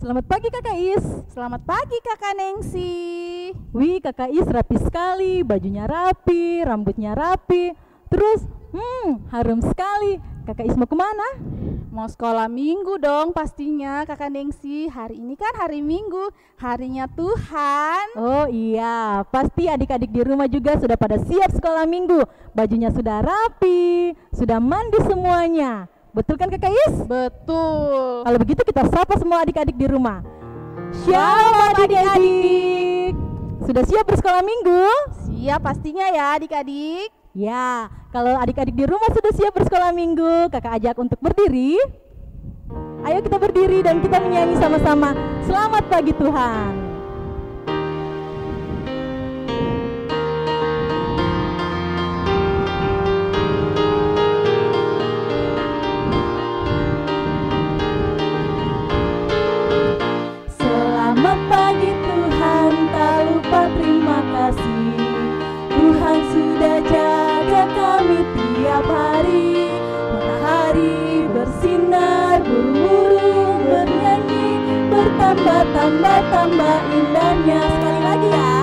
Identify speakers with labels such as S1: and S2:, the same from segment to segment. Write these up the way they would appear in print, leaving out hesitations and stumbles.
S1: Selamat pagi Kakak Is.
S2: Selamat pagi Kakak Nengsi.
S1: Wih, Kakak Is rapi sekali, bajunya rapi, rambutnya rapi. Terus, harum sekali. Kakak Is mau kemana?
S2: Mau sekolah minggu dong pastinya Kakak Nengsi. Hari ini kan hari Minggu, harinya Tuhan.
S1: Oh iya, pasti adik-adik di rumah juga sudah pada siap sekolah minggu. Bajunya sudah rapi, sudah mandi semuanya. Betul kan Kakak Is?
S2: Betul.
S1: Kalau begitu kita sapa semua adik-adik di rumah. Shalom adik-adik. Sudah siap bersekolah minggu?
S2: Siap pastinya ya adik-adik.
S1: Ya, kalau adik-adik di rumah sudah siap bersekolah minggu, kakak ajak untuk berdiri. Ayo kita berdiri dan kita menyanyi sama-sama. Selamat pagi Tuhan. Selamat pagi Tuhan, tak lupa terima kasih. Tuhan sudah jaga kami tiap hari. Matahari bersinar, burung-burung bernyanyi, bertambah-tambah indahnya. Sekali lagi ya.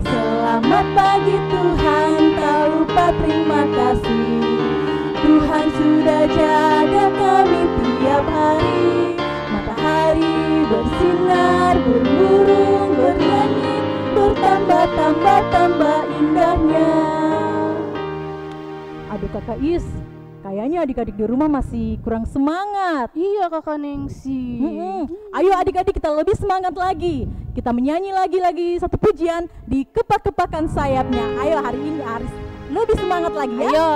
S1: Selamat pagi Tuhan, tak lupa terima kasih. Tuhan sudah jaga kami tiap hari. Matahari bersinar, burung-burung bernyanyi, bertambah-tambah indahnya. Aduh Kakak Is, kayaknya adik-adik di rumah masih kurang semangat.
S2: Iya Kakak Nengsi.
S1: Ayo adik-adik kita lebih semangat lagi. Kita menyanyi lagi satu pujian di kepak-kepakan sayapnya. Ayo hari ini harus lebih semangat lagi ya.
S2: Ayo.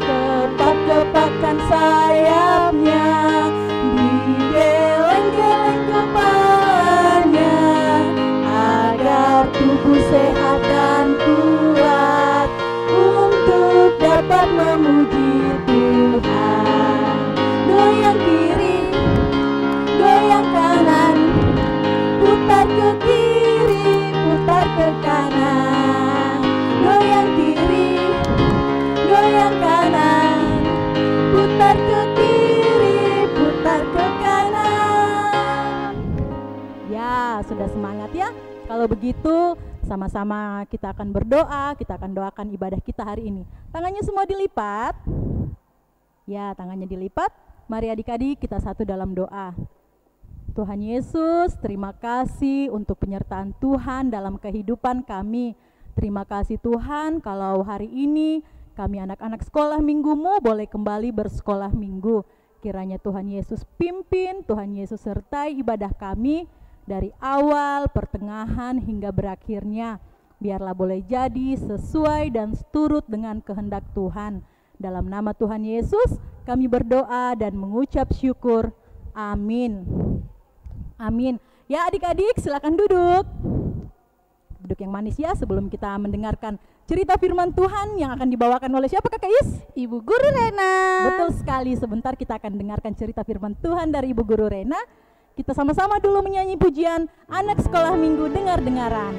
S1: Kepak-kepakan sayapnya, digeleng-geleng kepalanya, agar tubuh sehat dan kuat untuk dapat memuji Tuhan. Goyang kiri, goyang kanan, putar ke kiri, putar ke kanan. Goyang kiri, goyang kanan, putar ke kiri, putar ke kanan. Ya, sudah semangat ya? Kalau begitu, sama-sama kita akan berdoa, kita akan doakan ibadah kita hari ini. Tangannya semua dilipat. Ya, tangannya dilipat. Mari adik-adik kita satu dalam doa. Tuhan Yesus, terima kasih untuk penyertaan Tuhan dalam kehidupan kami. Terima kasih Tuhan kalau hari ini kami anak-anak sekolah minggumu boleh kembali bersekolah minggu. Kiranya Tuhan Yesus pimpin, Tuhan Yesus sertai ibadah kami dari awal, pertengahan hingga berakhirnya. Biarlah boleh jadi sesuai dan seturut dengan kehendak Tuhan. Dalam nama Tuhan Yesus kami berdoa dan mengucap syukur. Amin. Amin. Ya adik-adik silakan duduk. Duduk yang manis ya sebelum kita mendengarkan cerita firman Tuhan yang akan dibawakan oleh siapa Kakak Is?
S2: Ibu Guru Rena.
S1: Betul sekali, sebentar kita akan dengarkan cerita firman Tuhan dari Ibu Guru Rena. Kita sama-sama dulu menyanyi pujian Anak Sekolah Minggu Dengar-dengaran.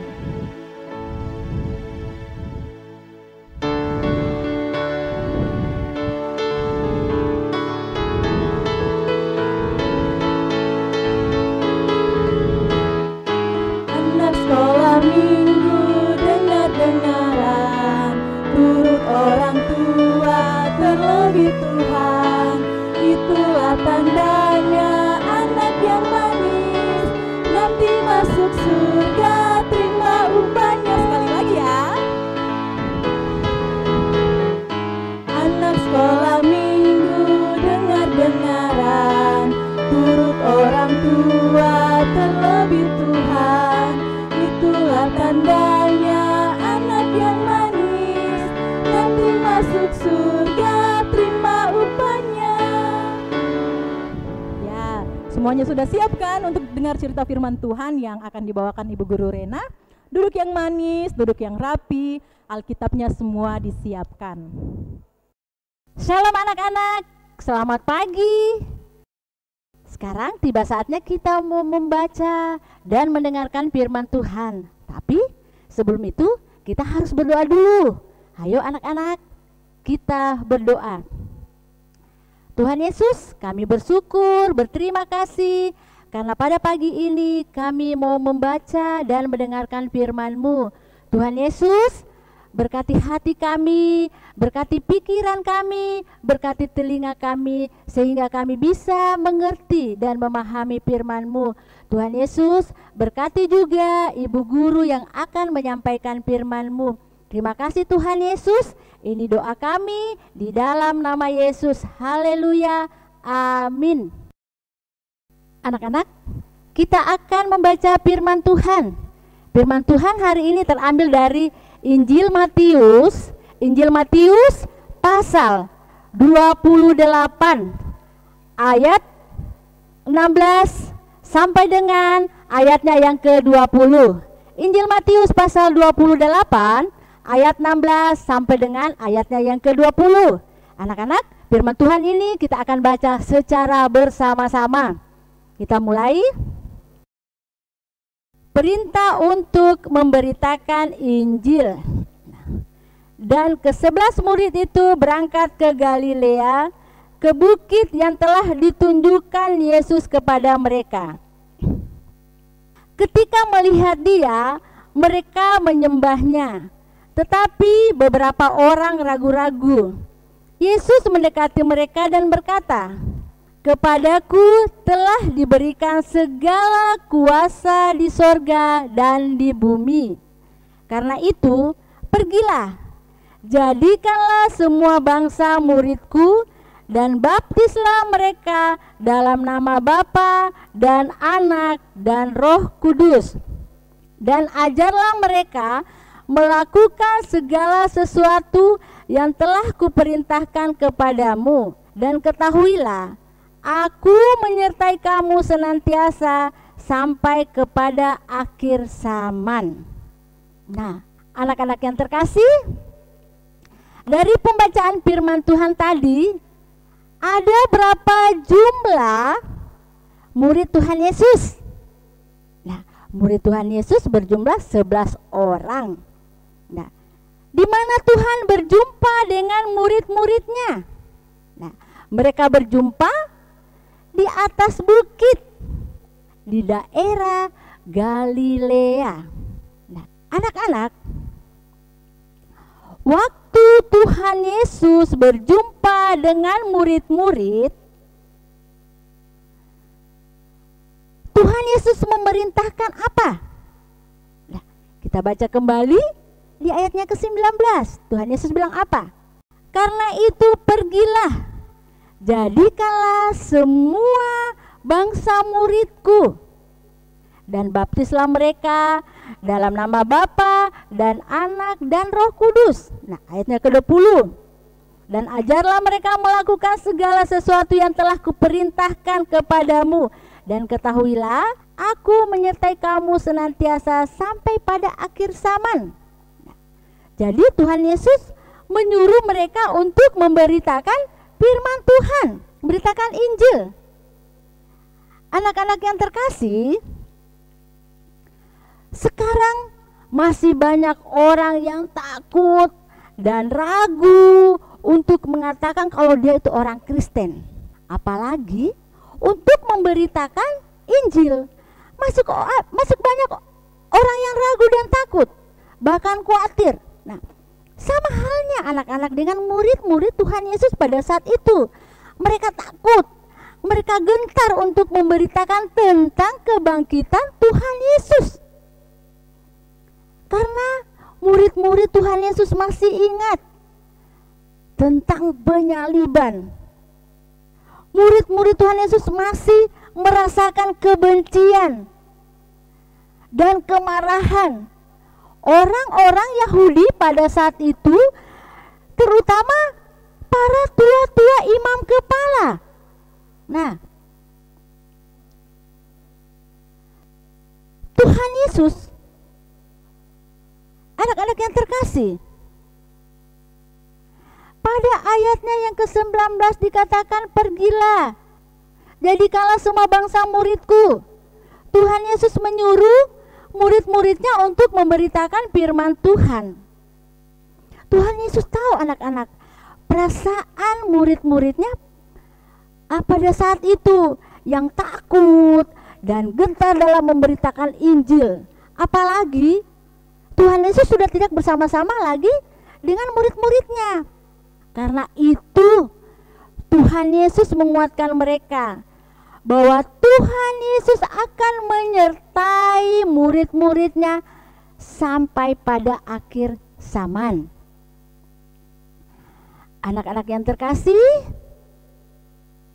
S1: Anak sekolah minggu dengar-dengaran, turut orang tua terlebih Tuhan. Itulah tandanya anak yang manis, nanti masuk surga terima upahnya. Sekali lagi ya. Anak sekolah minggu dengar-dengaran, turut orang tua terlebih Tuhan. Itulah tandanya anak yang manis, nanti masuk surga terima upahnya. Ya, semuanya sudah siap kan untuk dengar cerita firman Tuhan yang akan dibawakan Ibu Guru Rena? Duduk yang manis, duduk yang rapi, Alkitabnya semua disiapkan. Shalom anak-anak, selamat pagi. Sekarang tiba saatnya kita mau membaca dan mendengarkan firman Tuhan. Tapi sebelum itu kita harus berdoa dulu. Ayo anak-anak, kita berdoa. Tuhan Yesus, kami bersyukur, berterima kasih karena pada pagi ini kami mau membaca dan mendengarkan firman-Mu. Tuhan Yesus, berkati hati kami, berkati pikiran kami, berkati telinga kami, sehingga kami bisa mengerti dan memahami firman-Mu. Tuhan Yesus, berkati juga ibu guru yang akan menyampaikan firman-Mu. Terima kasih Tuhan Yesus, ini doa kami di dalam nama Yesus. Haleluya, amin. Anak-anak, kita akan membaca firman Tuhan. Firman Tuhan hari ini terambil dari Injil Matius pasal 28 ayat 16 sampai dengan ayatnya yang ke-20. Injil Matius pasal 28 ayat 16 sampai dengan ayatnya yang ke-20. Anak-anak, firman Tuhan ini kita akan baca secara bersama-sama. Kita mulai. Perintah untuk memberitakan Injil. Dan ke-11 murid itu berangkat ke Galilea, ke bukit yang telah ditunjukkan Yesus kepada mereka. Ketika melihat Dia, mereka menyembahnya. Tetapi beberapa orang ragu-ragu. Yesus mendekati mereka dan berkata, "Kepadaku telah diberikan segala kuasa di sorga dan di bumi. Karena itu, pergilah, jadikanlah semua bangsa muridku, dan baptislah mereka dalam nama Bapa dan Anak dan Roh Kudus. Dan ajarlah mereka melakukan segala sesuatu yang telah kuperintahkan kepadamu. Dan ketahuilah, Aku menyertai kamu senantiasa sampai kepada akhir zaman." Nah, anak-anak yang terkasih, dari pembacaan firman Tuhan tadi, ada berapa jumlah murid Tuhan Yesus? Nah, murid Tuhan Yesus berjumlah 11 orang. Nah, di mana Tuhan berjumpa dengan murid-muridnya? Nah, mereka berjumpa di atas bukit di daerah Galilea. Nah, anak-anak, waktu Tuhan Yesus berjumpa dengan murid-murid, Tuhan Yesus memerintahkan apa? Nah, kita baca kembali di ayatnya ke-19. Tuhan Yesus bilang apa? "Karena itu pergilah, jadikanlah semua bangsa muridku, dan baptislah mereka dalam nama Bapa dan Anak dan Roh Kudus." Nah, ayatnya ke-20. "Dan ajarlah mereka melakukan segala sesuatu yang telah kuperintahkan kepadamu, dan ketahuilah, Aku menyertai kamu senantiasa sampai pada akhir zaman." Nah, jadi Tuhan Yesus menyuruh mereka untuk memberitakan firman Tuhan, memberitakan Injil. Anak-anak yang terkasih, sekarang masih banyak orang yang takut dan ragu untuk mengatakan kalau dia itu orang Kristen, apalagi untuk memberitakan Injil. Masih banyak orang yang ragu dan takut, bahkan khawatir. Nah, sama halnya anak-anak dengan murid-murid Tuhan Yesus pada saat itu. Mereka takut, mereka gentar untuk memberitakan tentang kebangkitan Tuhan Yesus. Karena murid-murid Tuhan Yesus masih ingat tentang penyaliban. Murid-murid Tuhan Yesus masih merasakan kebencian dan kemarahan orang-orang Yahudi pada saat itu, terutama para tua-tua imam kepala. Nah, Tuhan Yesus, anak-anak yang terkasih, pada ayatnya yang ke-19 dikatakan, "Pergilah, Jadikanlah semua bangsa muridku. Tuhan Yesus menyuruh murid-muridnya untuk memberitakan firman Tuhan. Tuhan Yesus tahu anak-anak perasaan murid-muridnya pada saat itu, yang takut dan gentar dalam memberitakan Injil. Apalagi Tuhan Yesus sudah tidak bersama-sama lagi dengan murid-muridnya. Karena itu Tuhan Yesus menguatkan mereka bahwa Tuhan Yesus akan menyertai murid-muridnya sampai pada akhir zaman. Anak-anak yang terkasih,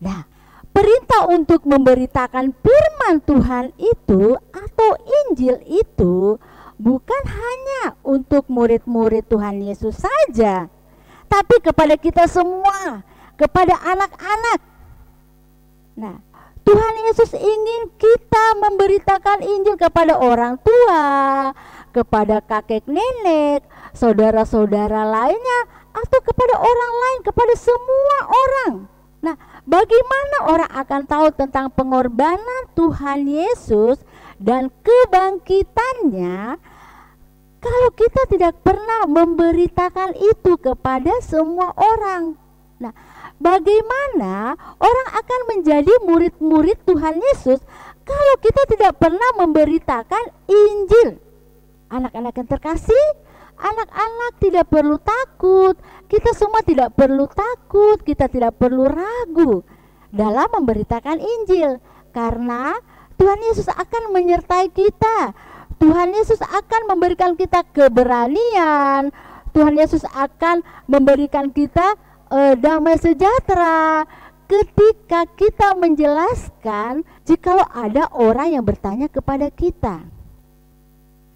S1: nah, perintah untuk memberitakan firman Tuhan itu atau Injil itu bukan hanya untuk murid-murid Tuhan Yesus saja, tapi kepada kita semua, kepada anak-anak. Nah, Tuhan Yesus ingin kita memberitakan Injil kepada orang tua, kepada kakek nenek, saudara-saudara lainnya, atau kepada orang lain, kepada semua orang. Nah, bagaimana orang akan tahu tentang pengorbanan Tuhan Yesus dan kebangkitannya kalau kita tidak pernah memberitakan itu kepada semua orang? Nah, bagaimana orang akan menjadi murid-murid Tuhan Yesus kalau kita tidak pernah memberitakan Injil? Anak-anak yang terkasih, anak-anak tidak perlu takut. Kita semua tidak perlu takut, kita tidak perlu ragu dalam memberitakan Injil, karena Tuhan Yesus akan menyertai kita. Tuhan Yesus akan memberikan kita keberanian. Tuhan Yesus akan memberikan kita damai sejahtera ketika kita menjelaskan jikalau ada orang yang bertanya kepada kita.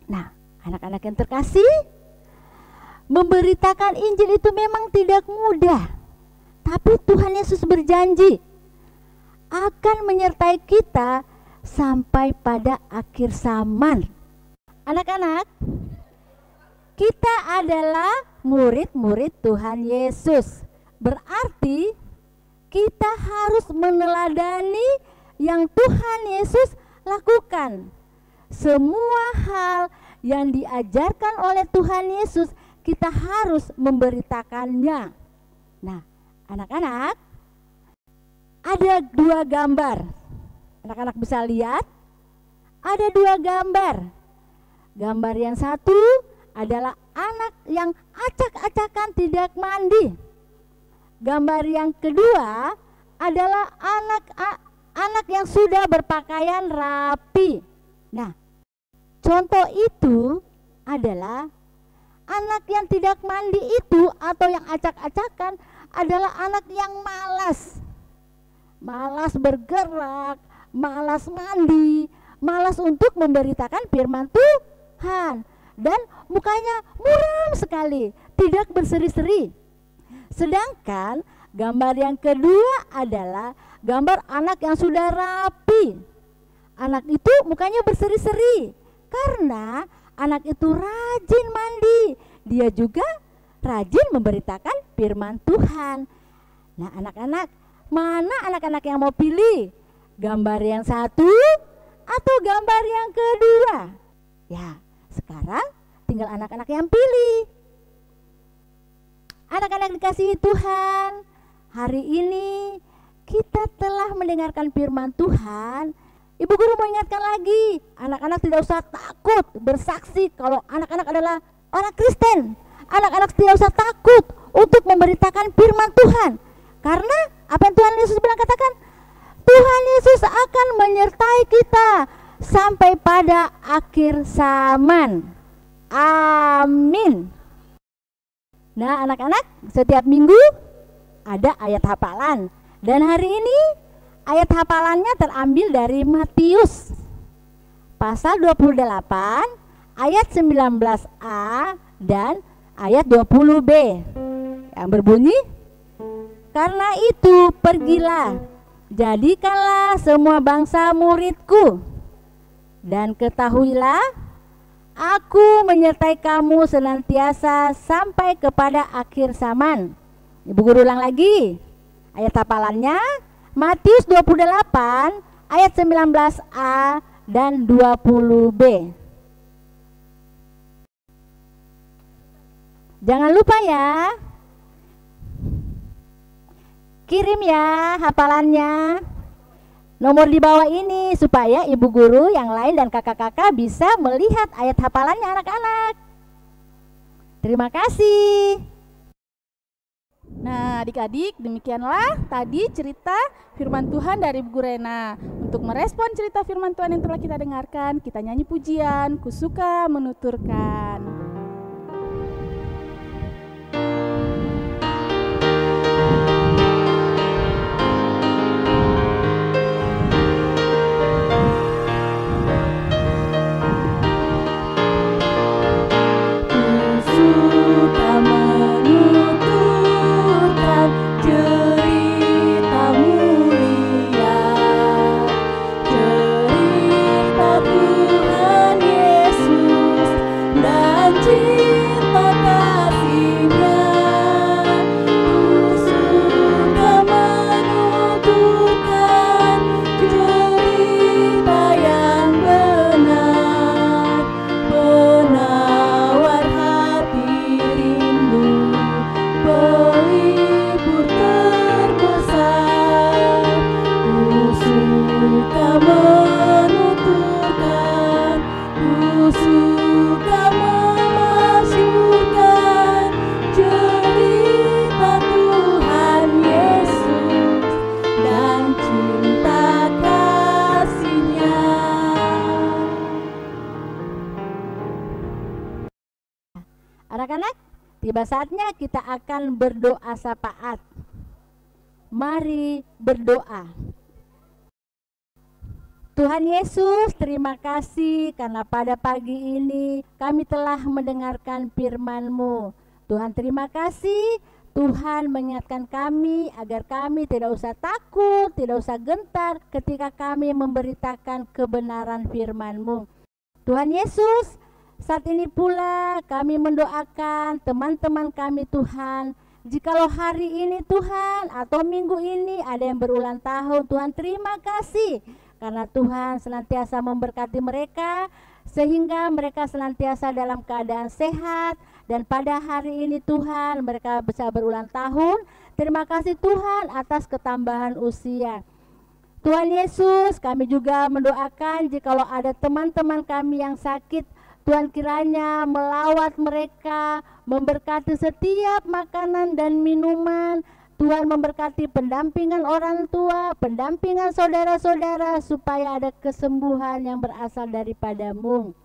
S1: Nah, anak-anak yang terkasih, memberitakan Injil itu memang tidak mudah, tapi Tuhan Yesus berjanji akan menyertai kita sampai pada akhir zaman. Anak-anak, kita adalah murid-murid Tuhan Yesus. Berarti kita harus meneladani yang Tuhan Yesus lakukan. Semua hal yang diajarkan oleh Tuhan Yesus kita harus memberitakannya. Nah, anak-anak, ada dua gambar. Anak-anak bisa lihat, ada dua gambar. Gambar yang satu adalah anak yang acak-acakan tidak mandi. Gambar yang kedua adalah anak yang sudah berpakaian rapi. Nah, contoh itu adalah anak yang tidak mandi itu atau yang acak-acakan adalah anak yang malas. Malas bergerak, malas mandi, malas untuk memberitakan firman Tuhan. Dan mukanya muram sekali, tidak berseri-seri. Sedangkan gambar yang kedua adalah gambar anak yang sudah rapi. Anak itu mukanya berseri-seri karena anak itu rajin mandi. Dia juga rajin memberitakan firman Tuhan. Nah, anak-anak, mana anak-anak yang mau pilih? Gambar yang satu atau gambar yang kedua? Ya, sekarang tinggal anak-anak yang pilih. Anak-anak dikasihi Tuhan, hari ini kita telah mendengarkan firman Tuhan. Ibu guru mau ingatkan lagi, anak-anak tidak usah takut bersaksi kalau anak-anak adalah orang Kristen. Anak-anak tidak usah takut untuk memberitakan firman Tuhan. Karena apa yang Tuhan Yesus bilang, katakan, Tuhan Yesus akan menyertai kita sampai pada akhir zaman. Amin. Nah, anak-anak, setiap minggu ada ayat hafalan. Dan hari ini ayat hafalannya terambil dari Matius pasal 28 ayat 19a dan ayat 20b yang berbunyi, karena itu pergilah, jadikanlah semua bangsa muridku, dan ketahuilah aku menyertai kamu senantiasa sampai kepada akhir zaman. Ibu guru ulang lagi ayat hafalannya.
S3: Matius 28 ayat 19a dan 20b. Jangan lupa ya, kirim ya hafalannya. Nomor di bawah ini supaya ibu guru yang lain dan kakak-kakak bisa melihat ayat hafalannya anak-anak. Terima kasih.
S2: Nah, adik-adik, demikianlah tadi cerita firman Tuhan dari Bu Rena. Untuk merespon cerita firman Tuhan yang telah kita dengarkan, kita nyanyi pujian, Ku Suka Menuturkan.
S3: Anak-anak, tiba saatnya kita akan berdoa syafaat. Mari berdoa. Tuhan Yesus, terima kasih karena pada pagi ini kami telah mendengarkan firman-Mu. Tuhan, terima kasih Tuhan mengingatkan kami agar kami tidak usah takut, tidak usah gentar ketika kami memberitakan kebenaran firman-Mu. Tuhan Yesus, saat ini pula kami mendoakan teman-teman kami Tuhan. Jikalau hari ini Tuhan atau minggu ini ada yang berulang tahun, Tuhan terima kasih karena Tuhan senantiasa memberkati mereka sehingga mereka senantiasa dalam keadaan sehat. Dan pada hari ini Tuhan mereka bisa berulang tahun. Terima kasih Tuhan atas ketambahan usia. Tuhan Yesus, kami juga mendoakan jikalau ada teman-teman kami yang sakit, Tuhan kiranya melawat mereka, memberkati setiap makanan dan minuman. Tuhan memberkati pendampingan orang tua, pendampingan saudara-saudara supaya ada kesembuhan yang berasal daripada-Mu.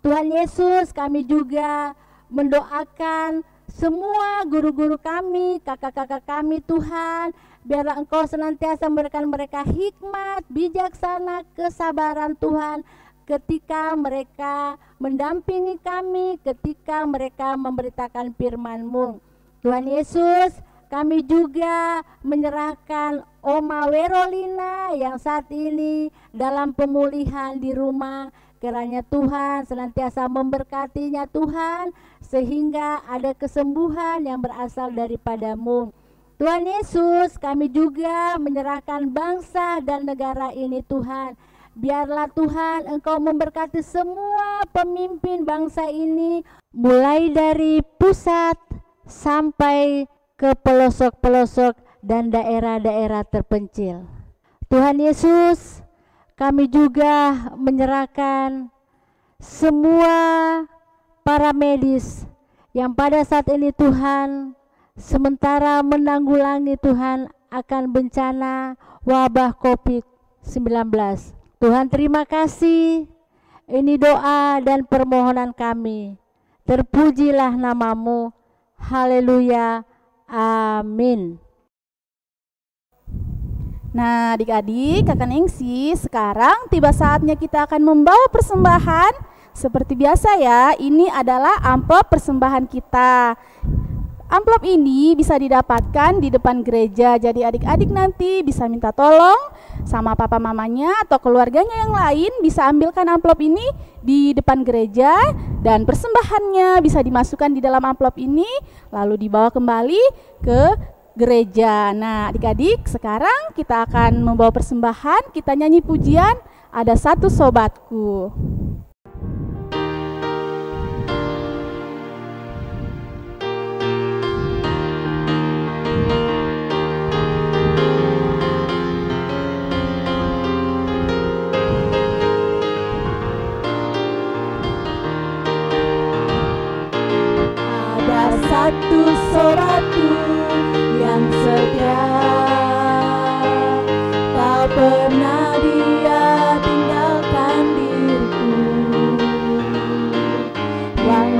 S3: Tuhan Yesus, kami juga mendoakan semua guru-guru kami, kakak-kakak kami Tuhan, biarlah Engkau senantiasa memberikan mereka hikmat, bijaksana, kesabaran Tuhan, ketika mereka mendampingi kami, ketika mereka memberitakan firman-Mu. Tuhan Yesus, kami juga menyerahkan Oma Werolina yang saat ini dalam pemulihan di rumah. Kiranya Tuhan senantiasa memberkatinya Tuhan, sehingga ada kesembuhan yang berasal daripada-Mu. Tuhan Yesus, kami juga menyerahkan bangsa dan negara ini Tuhan. Biarlah Tuhan Engkau memberkati semua pemimpin bangsa ini, mulai dari pusat sampai ke pelosok-pelosok dan daerah-daerah terpencil. Tuhan Yesus, kami juga menyerahkan semua para medis yang pada saat ini Tuhan sementara menanggulangi Tuhan akan bencana wabah COVID-19. Tuhan terima kasih, ini doa dan permohonan kami. Terpujilah nama-Mu. Haleluya. Amin.
S2: Nah, adik-adik, kakak Nengsi, sekarang tiba saatnya kita akan membawa persembahan. Seperti biasa ya, ini adalah amplop persembahan kita. Amplop ini bisa didapatkan di depan gereja. Jadi adik-adik nanti bisa minta tolong sama papa mamanya atau keluarganya yang lain, bisa ambilkan amplop ini di depan gereja, dan persembahannya bisa dimasukkan di dalam amplop ini lalu dibawa kembali ke gereja. Nah, adik-adik, sekarang kita akan membawa persembahan, kita nyanyi pujian, ada satu sobatku.
S1: Satu sobatku yang setia, tak pernah dia tinggalkan diriku.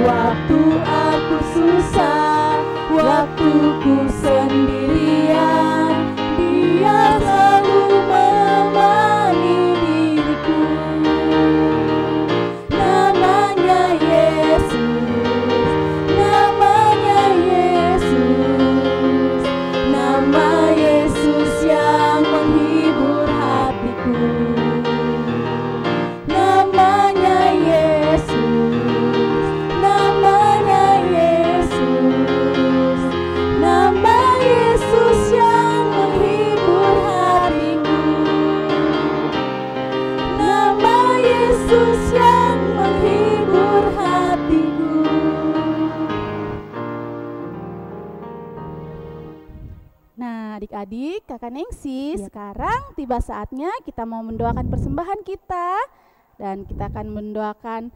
S1: Waktu aku susah, waktuku sendirian, dia selalu menemani diriku. Namanya Yesus, nama Yesus yang menghibur hatiku. Namanya Yesus, namanya Yesus, nama Yesus yang menghibur hatiku. Nama Yesus yang menghibur hatiku.
S2: Nah, adik-adik, Kakak Nengsi, sekarang tiba saatnya kita mau mendoakan persembahan kita. Dan kita akan mendoakan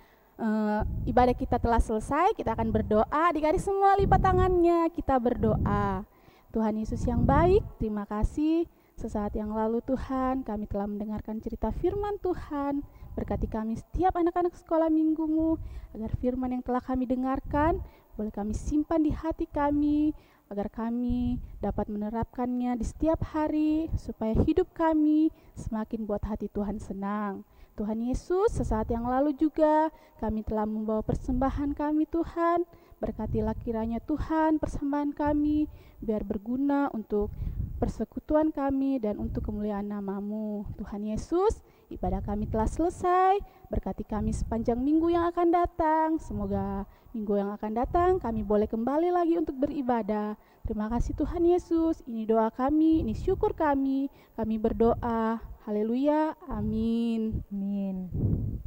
S2: ibadah kita telah selesai, kita akan berdoa. Adik-adik semua lipat tangannya, kita berdoa. Tuhan Yesus yang baik, terima kasih. Sesaat yang lalu Tuhan, kami telah mendengarkan cerita firman Tuhan. Berkati kami setiap anak-anak sekolah minggumu, agar firman yang telah kami dengarkan, boleh kami simpan di hati kami, agar kami dapat menerapkannya di setiap hari, supaya hidup kami semakin buat hati Tuhan senang. Tuhan Yesus, sesaat yang lalu juga kami telah membawa persembahan kami Tuhan. Berkatilah kiranya Tuhan persembahan kami, biar berguna untuk persekutuan kami dan untuk kemuliaan nama-Mu. Tuhan Yesus, ibadah kami telah selesai. Berkati kami sepanjang minggu yang akan datang. Semoga minggu yang akan datang kami boleh kembali lagi untuk beribadah. Terima kasih Tuhan Yesus. Ini doa kami, ini syukur kami. Kami berdoa. Haleluya. Amin.
S3: Amin.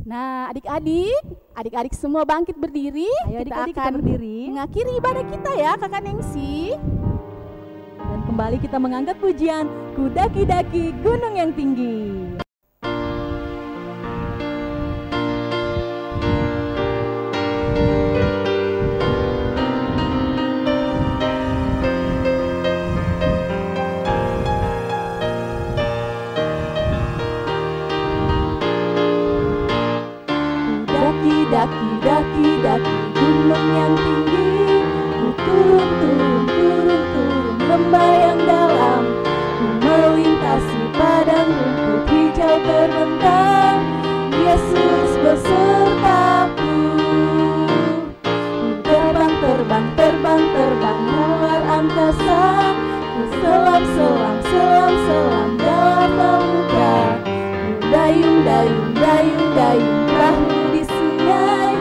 S2: Nah, adik-adik semua bangkit berdiri.
S3: Ayo adik-adik
S2: kita
S3: kita berdiri.
S2: mengakhiri ibadah kita ya, Kakak Nengsi.
S3: Dan kembali kita mengangkat pujian Ku daki-daki gunung yang tinggi.
S1: Daki-daki gunung yang tinggi, ku turun lembah yang dalam, ku melintasi padang rumput hijau terbentang. Yesus besertaku, ku terbang luar angkasa, ku selam dalam samudra, ku dayung perahu di sungai.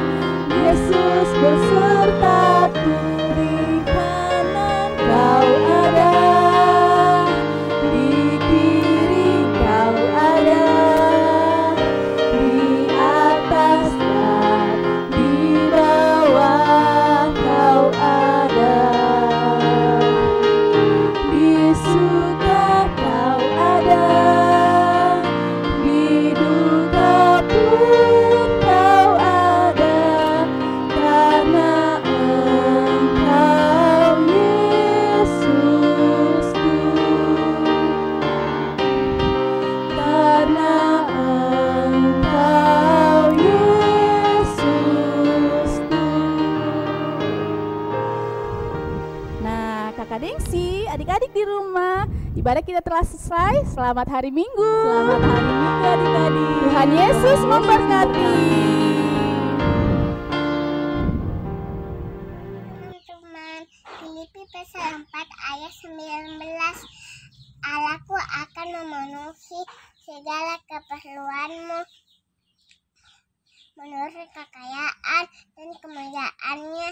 S1: Yesus besertaku, di kanan kau ada, di kiri kau ada, di atas dan di bawah kau ada, di suka kau ada, di duka pun kau ada, karena Engkau Yesusku, karena Engkau Yesusku.
S2: Nah, Kakak Dengsi, adik-adik di rumah, ibadah kita telah selesai. Selamat hari Minggu.
S3: Selamat hari Minggu adik-adik.
S2: Tuhan Yesus memberkati.
S4: Teman-teman, Filipi pasal 4 ayat 19. Allahku akan memenuhi segala keperluanmu menurut kekayaan dan kemuliaannya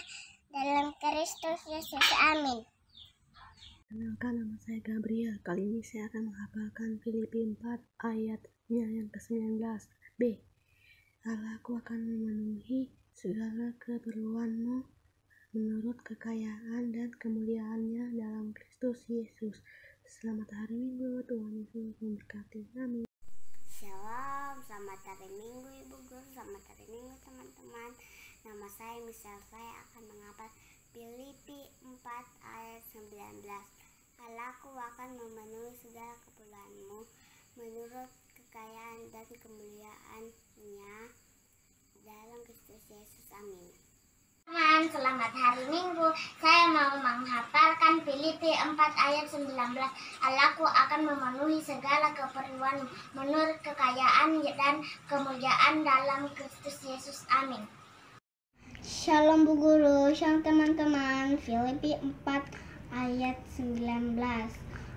S4: dalam Kristus Yesus. Amin.
S5: Perkenalkan, nama saya Gabriel. Kali ini saya akan menghafalkan Filipi 4 ayatnya yang ke-19. B. Allahku akan memenuhi segala keperluanmu menurut kekayaan dan kemuliaannya dalam Kristus Yesus. Selamat hari Minggu, Tuhan Yesus memberkati. Amin.
S4: Shalom, selamat hari Minggu Ibu Guru, selamat hari Minggu teman-teman. Nama saya Michelle, saya akan menghafal Filipi 4 ayat 19. Allahku akan memenuhi segala keperluanmu menurut kekayaan dan kemuliaannya dalam Kristus Yesus. Amin. Teman, selamat hari Minggu. Saya mau menghafalkan Filipi 4 ayat 19. Allahku akan memenuhi segala keperluan menurut kekayaan dan kemuliaan dalam Kristus Yesus. Amin. Shalom Bu Guru, shalom teman-teman. Filipi 4 ayat 19.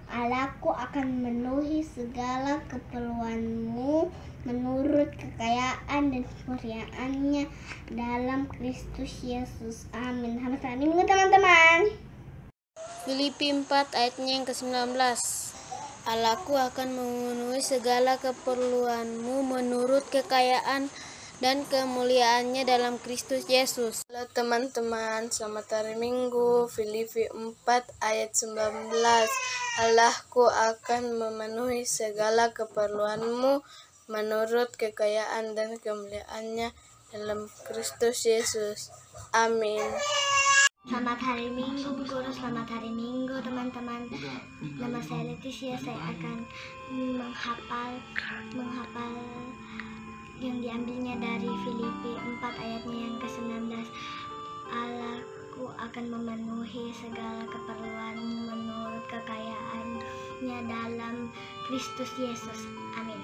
S4: Allahku akan memenuhi segala keperluanmu menurut kekayaan dan kemuliaannya dalam Kristus Yesus. Amin. Selamat hari Minggu teman-teman.
S6: Filipi 4 ayatnya yang ke-19. Allahku akan memenuhi segala keperluanmu menurut kekayaan dan kemuliaannya dalam Kristus Yesus. Halo teman-teman, selamat hari Minggu. Filipi 4 ayat 19. Allahku akan memenuhi segala keperluanmu menurut kekayaan dan kemuliaannya dalam Kristus Yesus. Amin.
S4: Selamat hari Minggu Bu Guru, selamat hari Minggu teman-teman. Nama saya Leticia, saya akan menghafal yang diambilnya dari Filipi 4 ayatnya yang ke-19. Allahku akan memenuhi segala keperluan menurut kekayaannya dalam Kristus Yesus. Amin.